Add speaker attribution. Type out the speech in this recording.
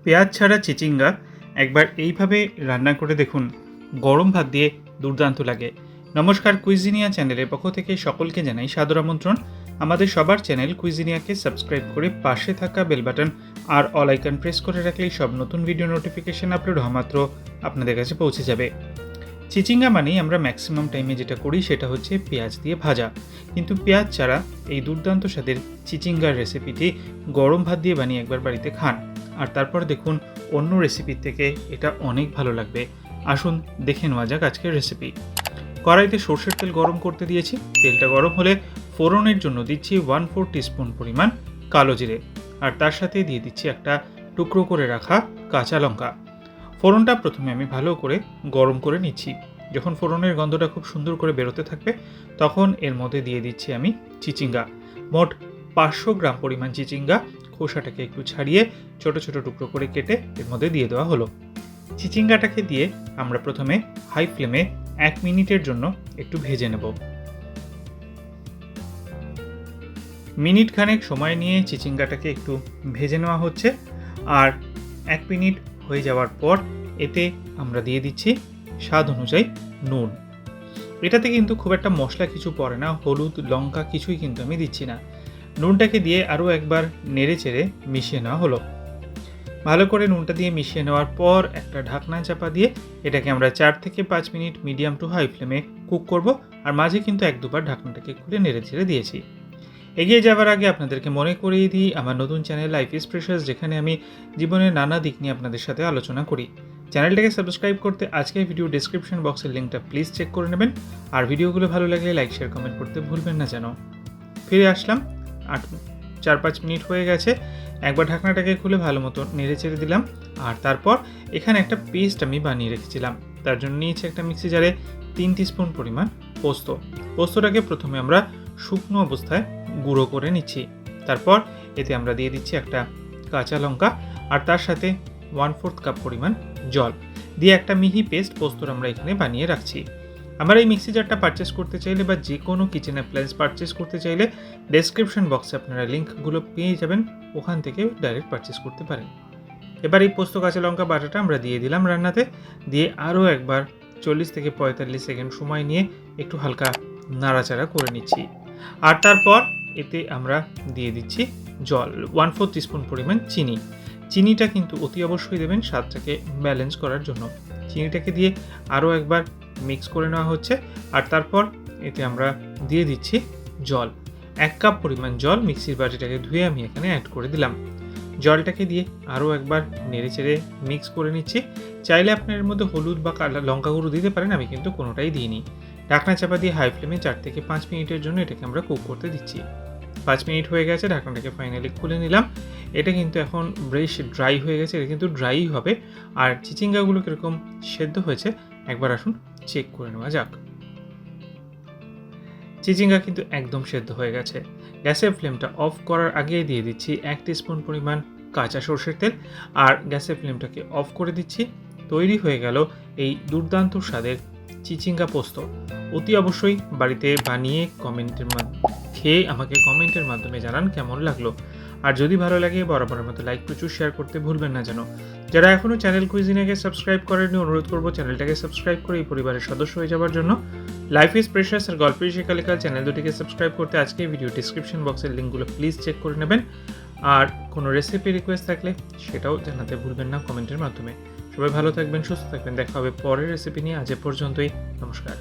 Speaker 1: পেঁয়াজ ছাড়া চিচিঙ্গা একবার এইভাবে রান্না করে দেখুন, গরম ভাত দিয়ে দুর্দান্ত লাগে। নমস্কার, কুইজিনিয়া চ্যানেলের পক্ষ থেকে সকলকে জানাই সাদর আমন্ত্রণ। আমাদের সবার চ্যানেল কুইজিনিয়াকে সাবস্ক্রাইব করে পাশে থাকা বেল বাটন আর অল আইকন প্রেস করে রাখলেই সব নতুন ভিডিও নোটিফিকেশন আপলোড হওয়া মাত্র আপনাদের কাছে পৌঁছে যাবে। চিচিঙ্গা মানেই আমরা ম্যাক্সিমাম টাইমে যেটা করি সেটা হচ্ছে পেঁয়াজ দিয়ে ভাজা, কিন্তু পেঁয়াজ ছাড়া এই দুর্দান্ত স্বাদের চিচিঙ্গার রেসিপিটি গরম ভাত দিয়ে বানিয়ে একবার বাড়িতে খান, আর তারপর দেখুন অন্য রেসিপির থেকে এটা অনেক ভালো লাগবে। আসুন দেখে নেওয়া যাক আজকের রেসিপি। কড়াইতে সর্ষের তেল গরম করতে দিয়েছি। তেলটা গরম হলে ফোড়নের জন্য দিচ্ছি 1/4 টিস্পুন পরিমাণ কালো জিরে, আর তার সাথে দিয়ে দিচ্ছি একটা টুকরো করে রাখা কাঁচা লঙ্কা। ফোড়নটা প্রথমে আমি ভালো করে গরম করে নিচ্ছি। যখন ফোড়নের গন্ধটা খুব সুন্দর করে বেরোতে থাকবে তখন এর মধ্যে দিয়ে দিচ্ছি আমি চিচিঙ্গা। মোট 500 গ্রাম পরিমাণ চিচিঙ্গা খোসাটাকে একটু ছাড়িয়ে ছোট ছোট টুকরো করে কেটে এর মধ্যে দিয়ে দেওয়া হলো। চিচিঙ্গাটাকে দিয়ে আমরা প্রথমে হাই ফ্লেমে 1 মিনিটের জন্য একটু ভেজে নেব। মিনিট খানেক সময় নিয়ে চিচিঙ্গাটাকে একটু ভেজে নেওয়া হচ্ছে, আর 1 মিনিট হয়ে যাওয়ার পর এতে আমরা দিয়ে দিচ্ছি স্বাদ অনুযায়ী নুন। এটাতে কিন্তু খুব একটা মশলা কিছু পড়ে না, হলুদ লঙ্কা কিছুই কিন্তু আমি দিচ্ছি না। নুনটাকে দিয়ে আরও একবার নেড়ে চেড়ে মিশিয়ে নেওয়া হলো। ভালো করে নুনটা দিয়ে মিশিয়ে নেওয়ার পর একটা ঢাকনা চাপা দিয়ে এটাকে আমরা 4 থেকে 5 মিনিট মিডিয়াম টু হাই ফ্লেমে কুক করব, আর মাঝে কিন্তু 1-2 বার ঢাকনাটাকে খুলে নেড়ে চেড়ে দিয়েছি। এগিয়ে যাওয়ার আগে আপনাদেরকে মনে করিয়ে দিই আমার নতুন চ্যানেল লাইফ ইজ প্রেশাস, যেখানে আমি জীবনের নানা দিক নিয়ে আপনাদের সাথে আলোচনা করি। চ্যানেলটাকে সাবস্ক্রাইব করতে আজকের ভিডিও ডেসক্রিপশন বক্সের লিঙ্কটা প্লিজ চেক করে নেবেন, আর ভিডিওগুলো ভালো লাগলে লাইক শেয়ার কমেন্ট করতে ভুলবেন না যেন। ফিরে আসলাম, 4-5 মিনিট হয়ে গেছে। একবার ঢাকনাটাকে খুলে ভালো মতো নেড়ে চেড়ে দিলাম, আর তারপর এখানে একটা পেস্ট আমি বানিয়ে রেখেছিলাম। তার জন্য নিয়েছি একটা মিক্সি জারে 3 টিস্পুন পরিমাণ পোস্তটাকে প্রথমে আমরা শুকনো অবস্থায় গুঁড়ো করে নিচ্ছি। তারপর এতে আমরা দিয়ে দিচ্ছি একটা কাঁচা লঙ্কা, আর তার সাথে 1/4 কাপ পরিমাণ জল দিয়ে একটা মিহি পেস্ট পোস্তর আমরা এখানে বানিয়ে রাখছি। আমার এই মিক্সি জারটা পারচেস করতে চাইলে বা যে কোনো কিচেন অ্যাপ্লায়েন্স পারচেস করতে চাইলে ডেসক্রিপশন বক্সে আপনারা লিঙ্কগুলো পেয়ে যাবেন, ওখান থেকে ডাইরেক্ট পারচেস করতে পারেন। এবার এই পোস্ত কাঁচা লঙ্কা বাটাটা আমরা দিয়ে দিলাম রান্নাতে, দিয়ে আরও একবার 40 থেকে 45 সেকেন্ড সময় নিয়ে একটু হালকা নাড়াচাড়া করে নিচ্ছি। আর তারপর এতে আমরা দিয়ে দিচ্ছি জল, 1/4 টিস্পুন পরিমাণ চিনিটা কিন্তু অতি অবশ্যই দেবেন স্বাদটাকে ব্যালেন্স করার জন্য। চিনিটাকে দিয়ে আরও একবার মিক্স করে নেওয়া হচ্ছে, আর তারপর এতে আমরা দিয়ে দিচ্ছি জল, 1 কাপ পরিমাণ জল মিক্সির বাটিটাকে ধুয়ে আমি এখানে অ্যাড করে দিলাম। জলটাকে দিয়ে আরও একবার নেড়ে চেড়ে মিক্স করে নিচ্ছি। চাইলে আপনার এর মধ্যে হলুদ বা লঙ্কা গুঁড়ো দিতে পারেন, আমি কিন্তু কোনোটাই দিইনি। ঢাকনা চাপা দিয়ে হাই ফ্লেমে 4 থেকে 5 মিনিটের জন্য এটাকে আমরা কুক করতে দিচ্ছি। 5 মিনিট হয়ে গেছে, ঢাকনাটাকে ফাইনালি খুলে নিলাম। এটা কিন্তু এখন বেশ ড্রাই হয়ে গেছে, এটা কিন্তু ড্রাই হবে। আর চিচিঙ্গাগুলো কীরকম সেদ্ধ হয়েছে একবার আসুন চেক করে নেওয়া যাক। চিচিঙ্গা কিন্তু একদম সেদ্ধ হয়ে গেছে। গ্যাসের ফ্লেমটা অফ করার আগে দিয়ে দিচ্ছি 1 টিস্পুন পরিমাণ কাঁচা সরষের তেল, আর গ্যাসের ফ্লেমটাকে অফ করে দিচ্ছি। তৈরি হয়ে গেল এই দুর্দান্ত স্বাদের চিচিঙ্গা পোস্ত। অতি অবশ্যই বাড়িতে বানিয়ে খেয়ে আমাকে কমেন্টের মাধ্যমে জানান কেমন লাগলো। আর যদি ভালো লাগে বরাবরের মতো লাইক প্রচুর শেয়ার করতে ভুলবেন না যেন। যারা এখনও চ্যানেল কুইজিনিয়াকে সাবস্ক্রাইব করেননি, অনুরোধ করবো চ্যানেলটাকে সাবস্ক্রাইব করে এই পরিবারের সদস্য হয়ে যাওয়ার জন্য। লাইফ ইজ প্রেশাস আর গল্পের শেখালেখার চ্যানেল দুটিকে সাবস্ক্রাইব করতে আজকে ভিডিও ডিসক্রিপশন বক্সের লিঙ্কগুলো প্লিজ চেক করে নেবেন। আর কোনো রেসিপি রিকোয়েস্ট থাকলে সেটাও জানাতে ভুলবেন না কমেন্টের মাধ্যমে। সবাই ভালো থাকবেন, সুস্থ থাকবেন, দেখা হবে পরের রেসিপি নিয়ে। আজ এ পর্যন্তই, নমস্কার।